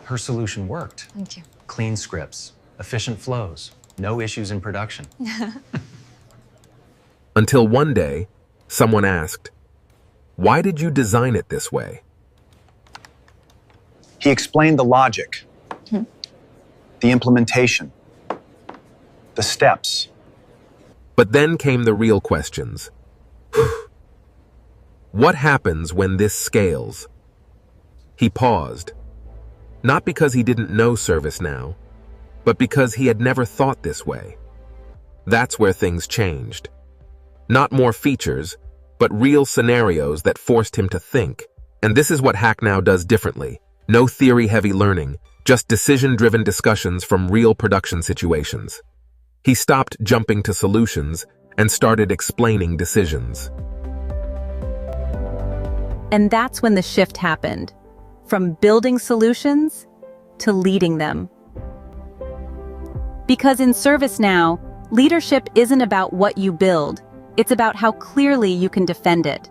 Her solution worked. Thank you. Clean scripts, efficient flows, no issues in production. Until one day, someone asked, "Why did you design it this way?" He explained the logic, the implementation, the steps. But then came the real questions. What happens when this scales? He paused, not because he didn't know ServiceNow, but because he had never thought this way. That's where things changed. Not more features, but real scenarios that forced him to think. And this is what Hacknow does differently. No theory-heavy learning, just decision-driven discussions from real production situations. He stopped jumping to solutions and started explaining decisions. And that's when the shift happened, from building solutions to leading them. Because in ServiceNow, leadership isn't about what you build, it's about how clearly you can defend it.